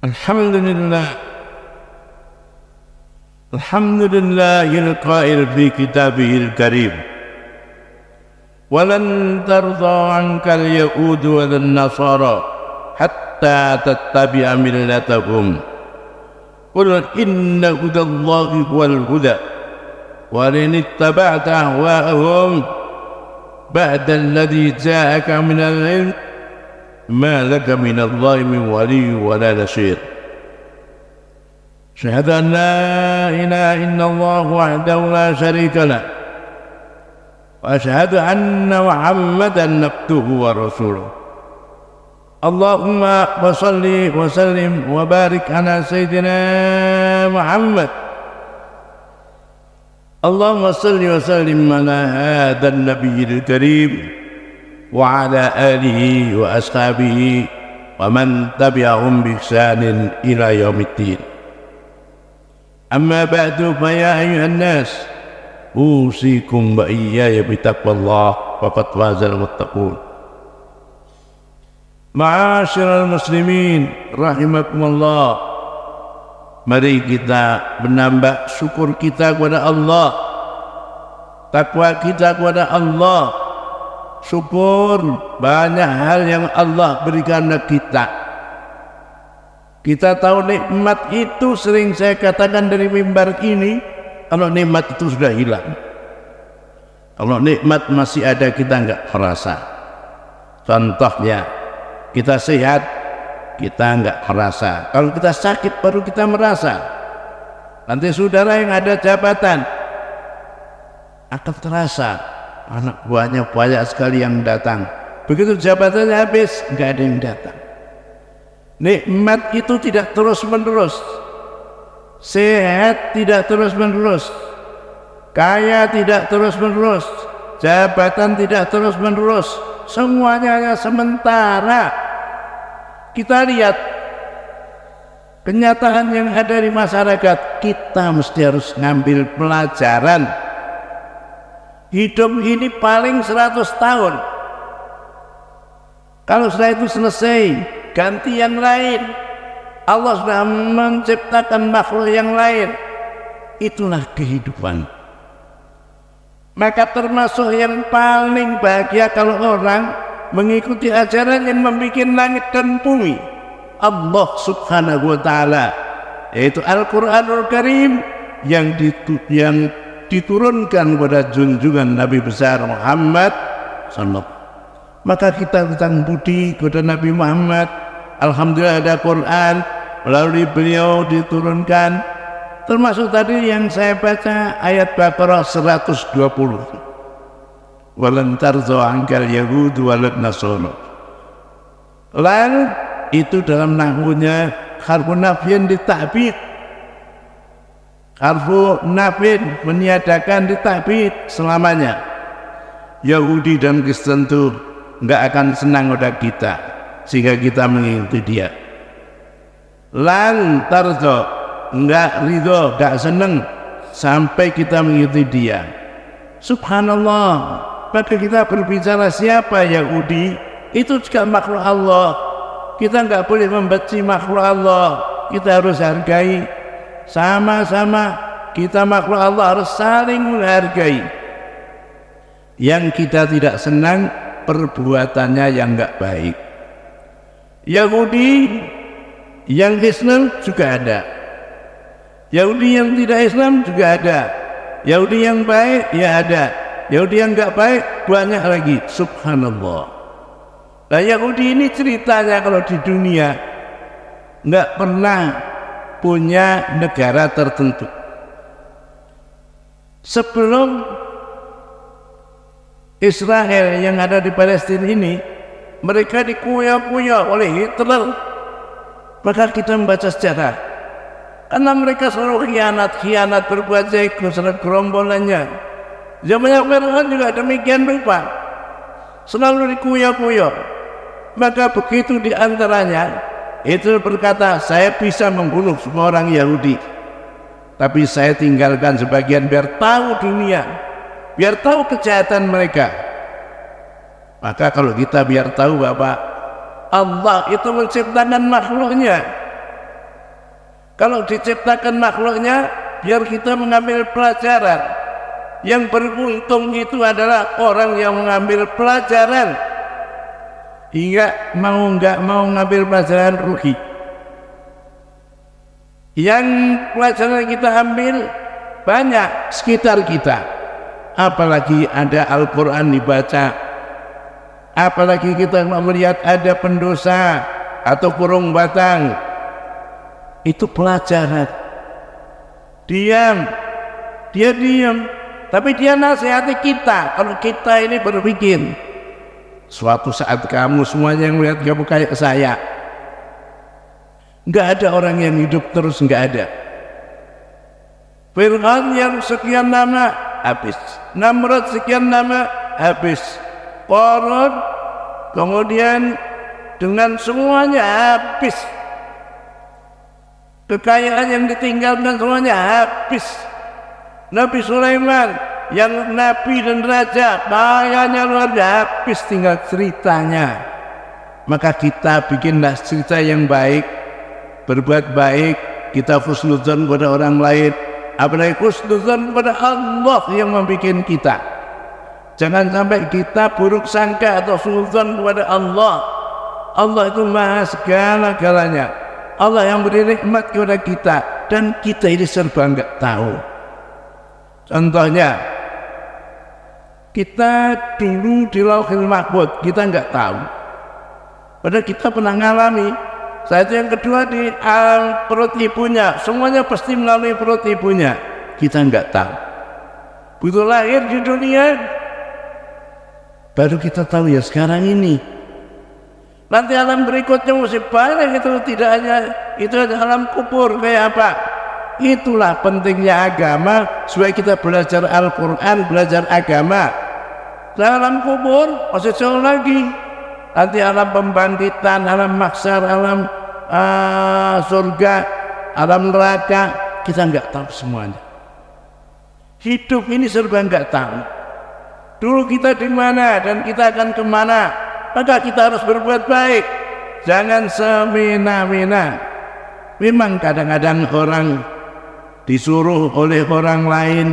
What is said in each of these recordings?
الحمد لله. الحمد لله القائل في كتابه الكريم: ولن ترضى عنك اليهود ولا النصارى حتى تتبع ملتهم قل إن هدى الله هو الهدى ولئن اتبعت أهواءهم بعد الذي جاءك من العلم ما لك من الله من ولي ولا نصير. أشهد أن لا إله إلا الله وحده لا شريك له وأشهد أن محمدا عبده ورسوله. اللهم صل وسلم وبارك على سيدنا محمد. اللهم صل وسلم على هذا النبي الكريم وعلى آله وأصحابه ومن تبعهم بإحسان إلى يوم الدين. أما بعد فيا أيها الناس أوصيكم وإياي بتقوى الله فقد فاز المتقون. Ma'asyiral muslimin rahimakumullah, mari kita menambah syukur kita kepada Allah, takwa kita kepada Allah. Syukur banyak hal yang Allah berikan kepada kita. Kita tahu nikmat itu, sering saya katakan dari mimbar ini, kalau nikmat itu sudah hilang, kalau nikmat masih ada kita enggak merasa. Contohnya kita sehat, kita enggak merasa. Kalau kita sakit baru kita merasa. Nanti saudara yang ada jabatan akan terasa, anak buahnya banyak sekali yang datang. Begitu jabatannya habis, enggak ada yang datang. Nikmat itu tidak terus menerus, sehat tidak terus menerus, kaya tidak terus menerus, jabatan tidak terus menerus, semuanya hanya sementara. Kita lihat kenyataan yang ada di masyarakat, kita mesti harus ngambil pelajaran. Hidup ini paling 100 tahun. Kalau setelah itu selesai, ganti yang lain. Allah sudah menciptakan makhluk yang lain. Itulah kehidupan. Maka termasuk yang paling bahagia kalau orang mengikuti ajaran yang membuat langit dan bumi, Allah subhanahu wa ta'ala, yaitu Al-Quranul Karim yang diturunkan kepada junjungan Nabi besar Muhammad sallallahu. Maka kita hutang budi kepada Nabi Muhammad. Alhamdulillah ada Quran, melalui beliau diturunkan, termasuk tadi yang saya baca ayat Baqarah 120. Walan tarzo angkal yahud walan nasoro. Lan itu dalam nahwunya harfu nafyin ditakbid. Harfu nafyin meniadakan ditakbid selamanya. Yahudi dan Kristen itu enggak akan senang pada kita sehingga kita mengikuti dia. Lan tarzo, enggak ridho, enggak senang sampai kita mengikuti dia. Subhanallah. Maka kita berbicara siapa Yahudi, itu juga makhluk Allah. Kita enggak boleh membenci makhluk Allah, kita harus hargai. Sama-sama kita makhluk Allah harus saling menghargai. Yang kita tidak senang perbuatannya yang enggak baik. Yahudi yang Islam juga ada, Yahudi yang tidak Islam juga ada, Yahudi yang baik ya ada, Yahudi yang enggak baik banyak lagi. Subhanallah. Nah, Yahudi ini ceritanya kalau di dunia enggak pernah punya negara tertentu. Sebelum Israel yang ada di Palestina ini, mereka dikuya-kuya oleh Hitler. Maka kita membaca sejarah, karena mereka selalu khianat berbuat jahat beserta gerombolannya. Zamannya Fir'aun juga demikian rupa, selalu dikuya-kuya. Maka begitu diantaranya itu berkata, saya bisa membunuh semua orang Yahudi, tapi saya tinggalkan sebagian biar tahu dunia, biar tahu kejahatan mereka. Maka kalau kita biar tahu Bapak, Allah itu menciptakan makhluknya, Kalau diciptakan makhluknya, biar kita mengambil pelajaran. Yang beruntung itu adalah orang yang mengambil pelajaran. Hingga nggak mau ngambil pelajaran rugi. Yang pelajaran kita ambil banyak sekitar kita. Apalagi ada Al-Quran dibaca, apalagi kita melihat ada pendosa atau kurung batang, itu pelajaran. Dia diam, tapi dia nasihati kita. Kalau kita ini berpikir, suatu saat kamu semuanya yang melihat kamu kayak saya. Nggak ada orang yang hidup terus, nggak ada. Fir'aun yang sekian nama habis, Namrud sekian nama habis, Qarun kemudian dengan semuanya habis, kekayaan yang ditinggalkan semuanya habis. Nabi Sulaiman yang nabi dan raja, kayanya luar biasa, habis tinggal ceritanya. Maka kita bikinlah cerita yang baik, berbuat baik, kita husnudzon kepada orang lain, apalagi husnudzon kepada Allah yang membuat kita. Jangan sampai kita buruk sangka atau husnudzon kepada Allah. Allah itu maha segala-galanya. Allah yang beri nikmat kepada kita, dan kita ini serba enggak tahu. Contohnya, kita dulu di Lauhul Mahfuz kita enggak tahu, padahal kita pernah ngalami. Saat yang kedua di perut ibunya, semuanya pasti melalui perut ibunya, kita enggak tahu. Begitu lahir di dunia, baru kita tahu ya sekarang ini. Nanti alam berikutnya masih banyak, itu tidak hanya itu, ada alam kubur kayak apa. Itulah pentingnya agama, supaya kita belajar Al-Quran, belajar agama. Dalam kubur masih jauh lagi. Nanti alam pembangkitan, alam mahsyar, alam surga, alam neraka, kita nggak tahu semuanya. Hidup ini serba nggak tahu. Dulu kita di mana dan kita akan kemana, maka kita harus berbuat baik. Jangan semena-mena. Memang kadang-kadang orang disuruh oleh orang lain,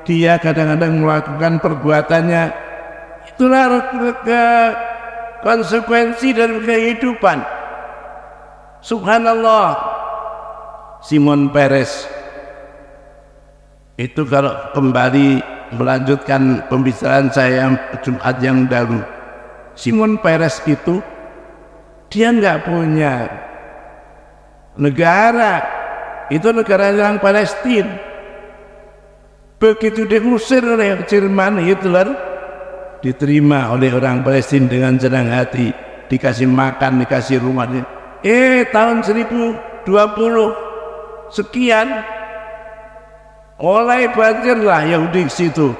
dia kadang-kadang melakukan perbuatannya. Itulah konsekuensi dari kehidupan. Subhanallah, Simon Peres itu, kalau kembali melanjutkan pembicaraan saya Jumat yang lalu, Simon Peres itu dia nggak punya negara, itu negara yang Palestina. Begitu diusir oleh Jerman, Hitler diterima oleh orang Palestina dengan senang hati, dikasih makan, dikasih rumah. Tahun 1020 sekian mulai banjirlah Yahudi situ.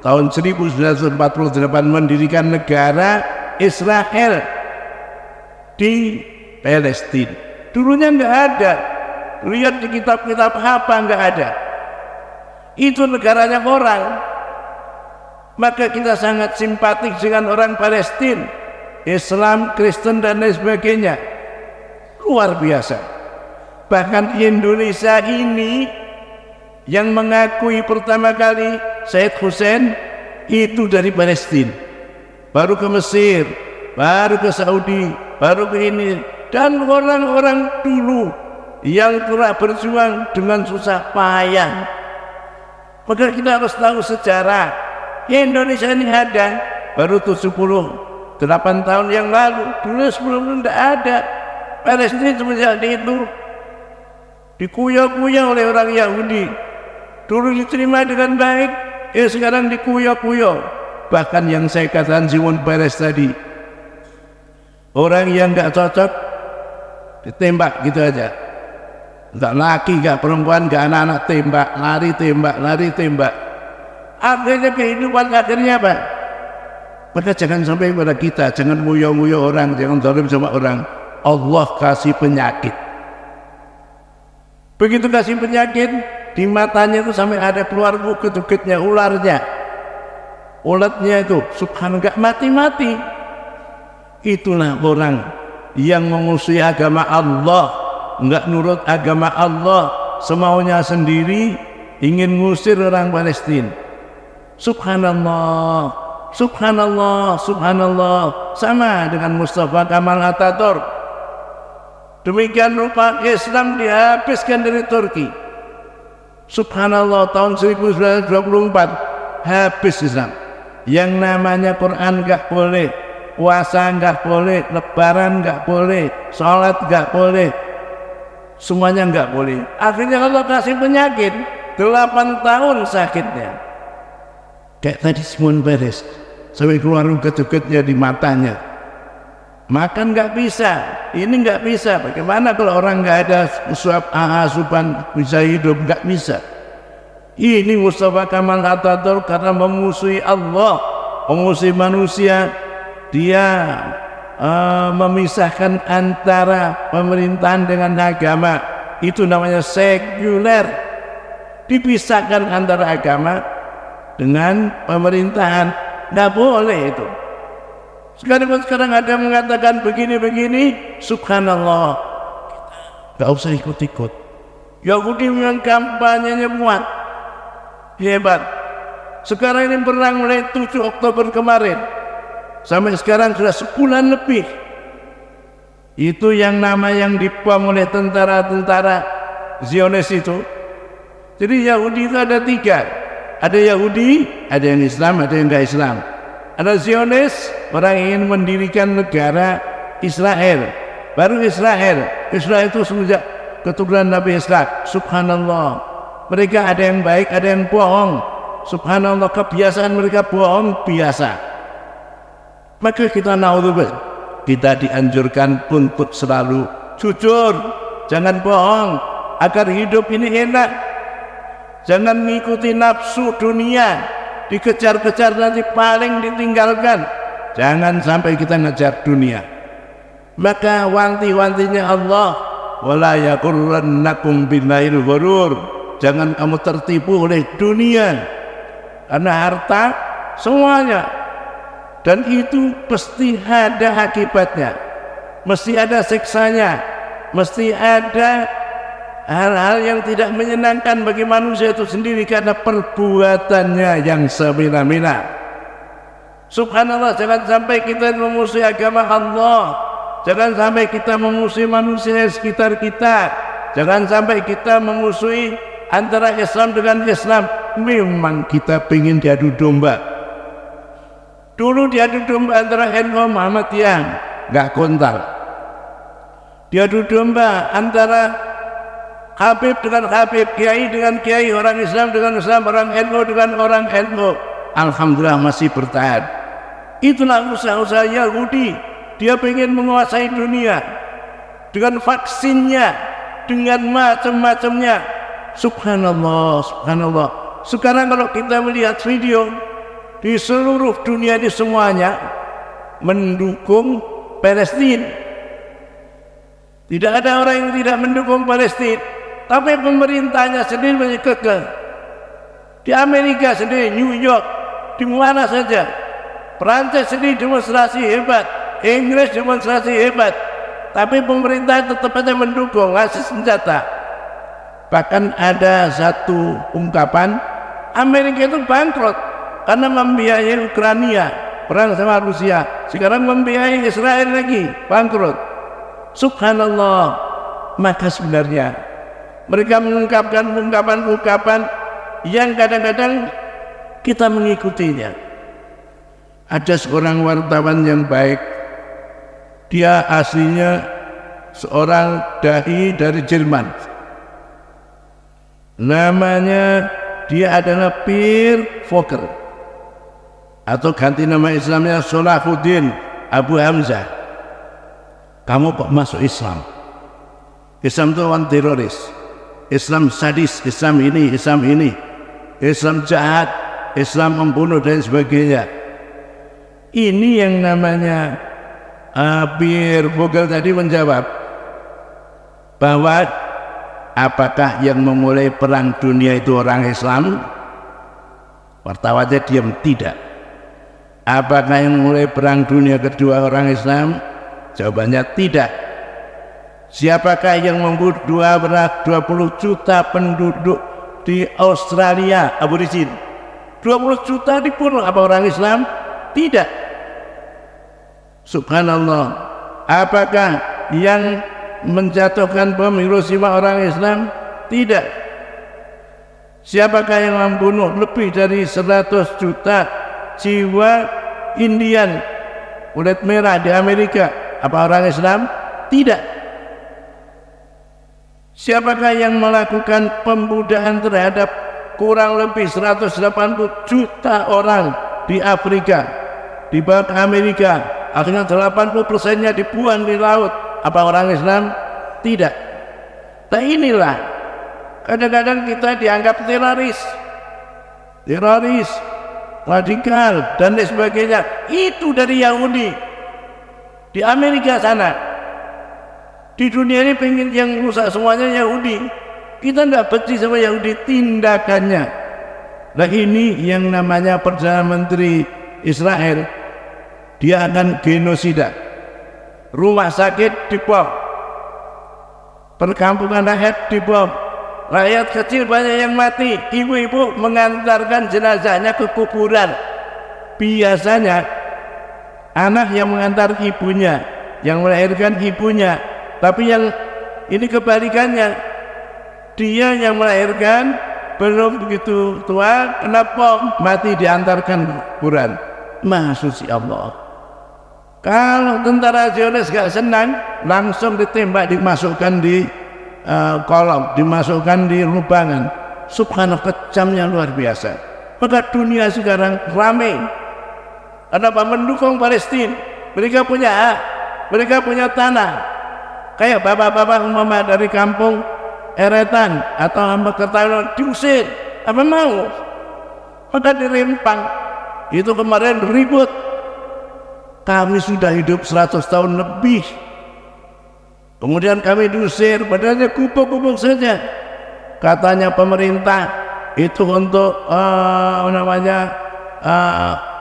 Tahun 1948 mendirikan negara Israel di Palestina. Dulunya nggak ada, lihat di kitab-kitab apa, nggak ada. Itu negaranya orang. Maka kita sangat simpatik dengan orang Palestina, Islam, Kristen dan lain sebagainya. Luar biasa. Bahkan Indonesia ini yang mengakui pertama kali Said Hussein itu dari Palestina, baru ke Mesir, baru ke Saudi, baru ke ini. Dan orang-orang dulu yang telah berjuang dengan susah payah. Maka kita harus tahu sejarah. Indonesia ini ada baru 78 tahun yang lalu. Dulu sebelumnya tidak ada. Palestina semenjak itu dikuya-kuya oleh orang Yahudi. Dulu diterima dengan baik, sekarang dikuya-kuya. Bahkan yang saya katakan Simon Peres tadi, orang yang nggak cocok ditembak gitu aja. Nggak laki, nggak perempuan, nggak anak-anak, tembak, lari tembak, lari tembak. Akhirnya kehidupan akhirnya apa? Maka jangan sampai pada kita, jangan nguyo-nguyo orang, jangan zalim sama orang. Allah kasih penyakit. Begitu kasih penyakit, di matanya itu sampai ada keluar bukit-bukitnya, ularnya. Ulatnya itu subhanallah mati-mati. Itulah orang yang menguasai agama Allah, enggak nurut agama Allah, semaunya sendiri, ingin ngusir orang Palestina. Subhanallah, subhanallah, subhanallah. Sama dengan Mustafa Kemal Atatürk. Demikian rupa Islam dihabiskan dari Turki. Subhanallah, tahun 1924 habis Islam. Yang namanya Quran gak boleh, puasa gak boleh, lebaran gak boleh, sholat gak boleh, semuanya gak boleh. Akhirnya Allah kasih penyakit, 8 tahun sakitnya. Kayak tadi Simon Peres, sampai keluar ugat-ugatnya di matanya. Makan gak bisa, ini gak bisa. Bagaimana kalau orang gak ada asupan bisa hidup? Gak bisa. Ini Mustafa Kemal Atatürk karena memusuhi Allah, memusuhi manusia. Dia memisahkan antara pemerintahan dengan agama. Itu namanya sekuler. Dipisahkan antara agama dengan pemerintahan. Nggak boleh itu. Sekarang ada mengatakan begini-begini, subhanallah, nggak usah ikut-ikut. Yahudi memang kampanyenya muat, hebat. Sekarang ini perang mulai 7 Oktober kemarin, sampai sekarang sudah sebulan lebih. Itu yang dibom oleh tentara-tentara Zionis itu. Jadi Yahudi itu ada 3. Ada Yahudi, ada yang Islam, ada yang nggak Islam. Ada Zionis, orang ingin mendirikan negara Israel. Baru Israel itu semenjak keturunan Nabi Ishak. Subhanallah, mereka ada yang baik, ada yang bohong. Subhanallah, kebiasaan mereka bohong biasa. Maka kita naudzubillah, kita dianjurkan untuk selalu jujur, jangan bohong, agar hidup ini enak. Jangan mengikuti nafsu dunia, dikejar-kejar nanti paling ditinggalkan. Jangan sampai kita ngejar dunia. Maka wanti-wantinya Allah, wala yaghurrannakum billahil ghurur. Jangan kamu tertipu oleh dunia, karena harta semuanya, dan itu pasti ada akibatnya, mesti ada siksanya, mesti ada hal-hal yang tidak menyenangkan bagi manusia itu sendiri karena perbuatannya yang semena-mena. Subhanallah, jangan sampai kita memusuhi agama Allah, jangan sampai kita memusuhi manusia sekitar kita, jangan sampai kita memusuhi antara Islam dengan Islam. Memang kita ingin diadu domba. Dulu diadu domba antara NU Muhammadiyah, nggak kontal. Diadu domba antara Habib dengan Habib, Kiai dengan Kiai, orang Islam dengan Islam, orang NU dengan orang NU. Alhamdulillah masih bertahan. Itulah usaha-usaha Yahudi. Dia ingin menguasai dunia dengan vaksinnya, dengan macam-macamnya. Subhanallah, subhanallah. Sekarang kalau kita melihat video di seluruh dunia, di semuanya mendukung Palestina. Tidak ada orang yang tidak mendukung Palestina, tapi pemerintahnya sendiri masih kekeh. Di Amerika sendiri, New York, di mana saja, Perancis sendiri demonstrasi hebat, Inggris demonstrasi hebat, tapi pemerintah tetap saja mendukung, ngasih senjata. Bahkan ada satu ungkapan, Amerika itu bangkrut karena membiayai Ukraina perang sama Rusia, sekarang membiayai Israel lagi, bangkrut. Subhanallah. Maka sebenarnya mereka mengungkapkan ungkapan-ungkapan yang kadang-kadang kita mengikutinya. Ada seorang wartawan yang baik, dia aslinya seorang dai dari Jerman, namanya dia adalah Pierre Fokker, atau ganti nama Islamnya Salahuddin Abu Hamzah. Kamu kok masuk Islam? Islam itu orang teroris, Islam sadis, Islam ini, Islam jahat, Islam membunuh dan sebagainya. Ini yang namanya Pierre Vogel tadi menjawab bahwa apakah yang memulai perang dunia itu orang Islam? Wartawannya diam, tidak. Apakah yang memulai perang dunia kedua orang Islam? Jawabannya tidak. Siapakah yang membunuh 20 juta penduduk di Australia aborigin? 20 juta dibunuh. Apa orang Islam? Tidak. Subhanallah. Apakah yang menjatuhkan bom Hiroshima orang Islam? Tidak. Siapakah yang membunuh lebih dari 100 juta jiwa Indian kulit merah di Amerika? Apa orang Islam? Tidak. Siapakah yang melakukan pembudahan terhadap kurang lebih 180 juta orang di Afrika, di barat Amerika, akhirnya 80%-nya dibuang di laut? Apa orang Islam? Tidak. Nah inilah kadang-kadang kita dianggap teroris, radikal dan lain sebagainya. Itu dari Yahudi di Amerika sana. Di dunia ini pengen yang rusak semuanya Yahudi. Kita nggak benci sama Yahudi, tindakannya. Nah ini yang namanya Perdana Menteri Israel, dia akan genosida. Rumah sakit dibom, perkampungan rakyat dibom, rakyat kecil banyak yang mati, ibu-ibu mengantarkan jenazahnya ke kuburan. Biasanya anak yang mengantar ibunya, yang melahirkan ibunya. Tapi yang ini kebalikannya, dia yang melahirkan belum begitu tua kena bom, mati diantarkan ke kuburan. Maksud Allah, kalau tentara Zionis gak senang, langsung ditembak, dimasukkan di kolom, dimasukkan di lubangan. Subhanallah, kejamnya luar biasa. Maka dunia sekarang ramai. Kenapa? Mendukung Palestina. Mereka punya hak, mereka punya tanah. Kayak bapak-bapak umpama dari kampung Eretan atau Ambekertano diusir, apa mau? Maka dirempang. Itu kemarin ribut. Kami sudah hidup 100 tahun lebih, kemudian kami diusir, padahal gubuk-gubuk saja. Katanya pemerintah itu untuk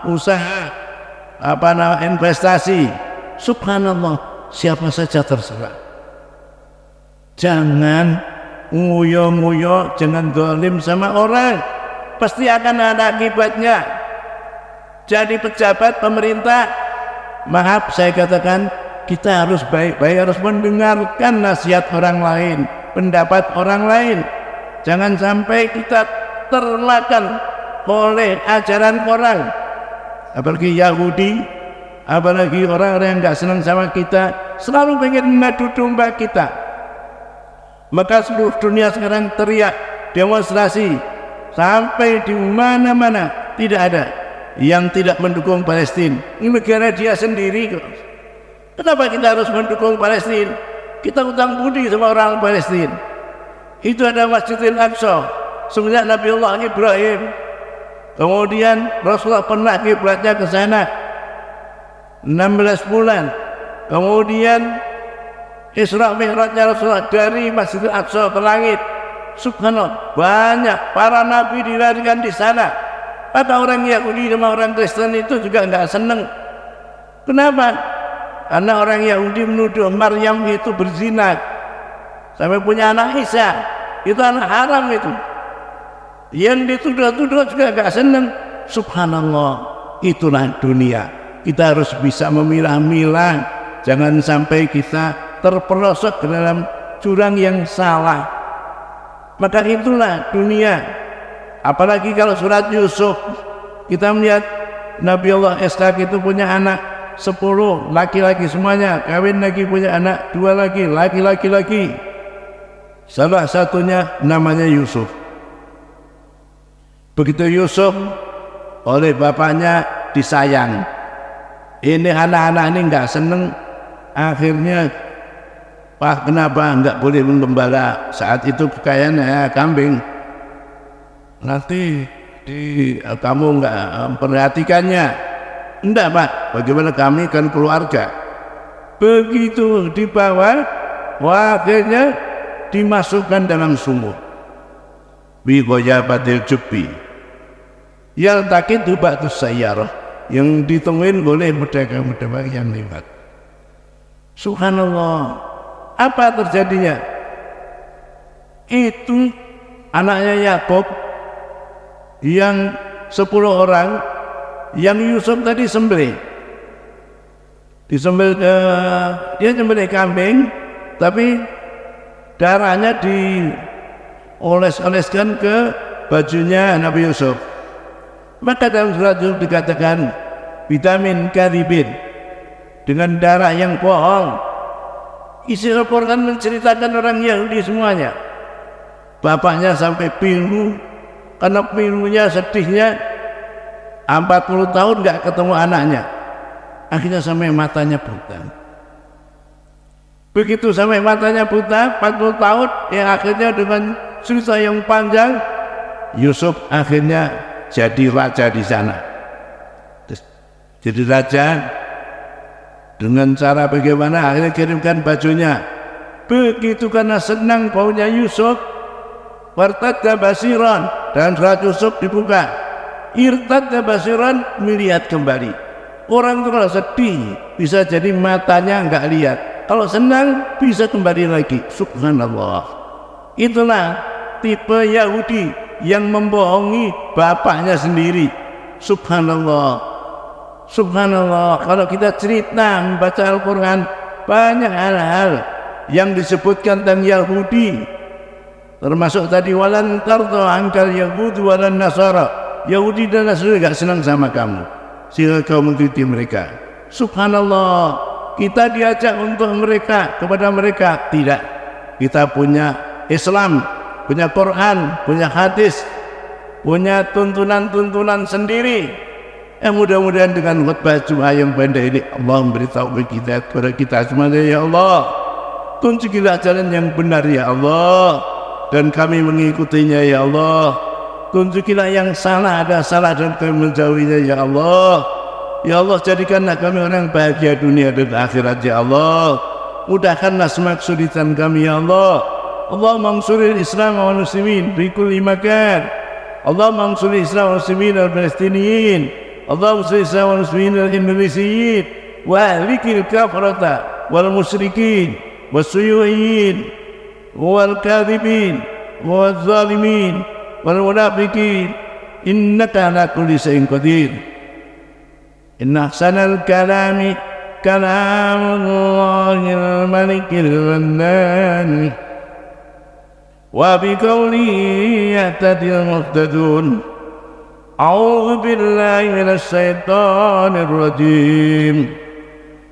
usaha, investasi. Subhanallah, siapa saja terserah. Jangan nguyo-nguyo, jangan zalim sama orang, pasti akan ada akibatnya. Jadi pejabat pemerintah, maaf saya katakan, kita harus baik-baik, harus mendengarkan nasihat orang lain, pendapat orang lain. Jangan sampai kita termakan oleh ajaran orang, apalagi Yahudi, apalagi orang-orang yang nggak senang sama kita, selalu pengen mengadu domba kita. Maka seluruh dunia sekarang teriak, demonstrasi, sampai di mana-mana tidak ada yang tidak mendukung Palestina. Ini negara dia sendiri kok. Kenapa kita harus mendukung Palestina? Kita utang budi sama orang Palestina. Itu ada Masjidil Aqsa semenjak Nabiullah Ibrahim. Kemudian Rasulullah pernah kiblatnya ke sana 16 bulan. Kemudian Isra Mi'rajnya Rasulullah dari Masjidil Aqsa ke langit. Subhanallah, banyak para nabi dilahirkan di sana. Maka orang Yahudi sama orang Kristen itu juga nggak seneng. Kenapa? Karena orang Yahudi menuduh Maryam itu berzina, sampai punya anak Isa, itu anak haram itu. Yang dituduh-tuduh juga nggak seneng. Subhanallah, itulah dunia. Kita harus bisa memilah-milah, jangan sampai kita terperosok ke dalam jurang yang salah. Maka itulah dunia. Apalagi kalau surat Yusuf, kita melihat Nabi Allah Ishak itu punya anak 10 laki-laki semuanya, kawin lagi punya anak 2 lagi, laki-laki. Salah satunya namanya Yusuf. Begitu Yusuf oleh bapaknya disayang, ini anak-anak ini nggak seneng. Akhirnya, Pak, kenapa nggak boleh menggembala? Saat itu kekayaannya kambing. Nanti kamu nggak memperhatikannya. Enggak, Pak, bagaimana kami kan keluarga. Begitu dibawa, akhirnya dimasukkan dalam sumur. Biqoyabatil jubbi yang takit ba'du sayyarah, yang ditungguin oleh pedagang-pedagang yang lewat. Subhanallah, Apa terjadinya? Itu anaknya Yakub yang 10 orang yang Yusuf tadi sembelih. Dia sembelih kambing, tapi darahnya dioles-oleskan ke bajunya Nabi Yusuf. Maka dalam surat Yusuf dikatakan vitamin kadhibin, dengan darah yang bohong. Isi Al-Quran menceritakan orang Yahudi semuanya. Bapaknya sampai pilu, karena pilunya sedihnya 40 tahun gak ketemu anaknya. Akhirnya sampai matanya buta. Begitu sampai matanya buta 40 tahun, yang akhirnya dengan cerita yang panjang, Yusuf akhirnya jadi raja di sana. Jadi raja dengan cara bagaimana? Akhirnya kirimkan bajunya. Begitu karena senang baunya Yusuf, wartadda basiran, dan surat Yusuf dibuka. Irtadda basiran, melihat kembali. Orang itu kalau sedih bisa jadi matanya enggak lihat, kalau senang bisa kembali lagi. Subhanallah. Itulah tipe Yahudi yang membohongi bapaknya sendiri. Subhanallah. Subhanallah. Kalau kita cerita membaca Al-Quran, banyak hal-hal yang disebutkan tentang Yahudi, termasuk tadi walan tarda ankal yahud walan nasara. Yahudi dan Nasrani gak senang sama kamu sehingga kau mengikuti mereka. Subhanallah. Kita diajak untuk mereka, kepada mereka tidak. Kita punya Islam, punya Quran, punya hadis, punya tuntunan-tuntunan sendiri. Mudah-mudahan dengan khutbah Jumat yang pendek ini Allah memberitahu kepada kita semuanya. Ya Allah, tunjukilah jalan yang benar ya Allah, dan kami mengikutinya ya Allah. Tunjukilah yang salah, ada salah, dan kami menjauhinya ya Allah. Ya Allah, jadikanlah kami orang bahagia dunia dan akhirat ya Allah. Mudahkanlah semua kesulitan kami ya Allah. Allahumma ansuril Islam wal muslimin fi kulli makan. Allahumma ansuril Islam wal muslimin wal Palestiniyin. Allahumma ansuril Islam wal muslimin wal Indonesiyin. Wa ahlikil kafarata wal musyrikin was suyu'iyyin wal kadhibin wal zalimin wal munafiqin. Innaka ala kulli shay'in qadir. Inna ahsanal kalami kalamullahil malikil mannan. Wa biqawli yahtadil muhtadun. A'udzu billahi minasy syaithanir rajim.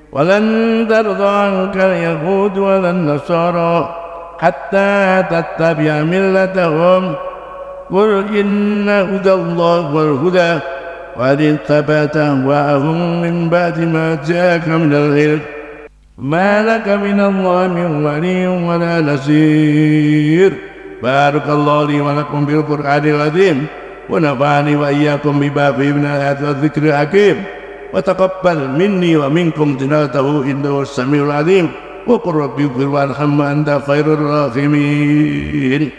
Walan tarda ankal yahud walan nasara hatta tattabi'a millatahum. Qul inna hudallahi wal huda wa in tabata ahwa'ahum min ba'di ma ja'aka minal ilm ma laka minallahi min waliyyin wa la nasir. Barakallahu li wa lakum bil Qur'anil azim wa nafa'ani wa iyyakum bima fihi min al-ayati wadh-dhikril hakim wa taqabbal minni wa minkum tilawatahu innahu as-sami'ul 'alim wa qur rabbi ighfir warham anta khairur rahimin.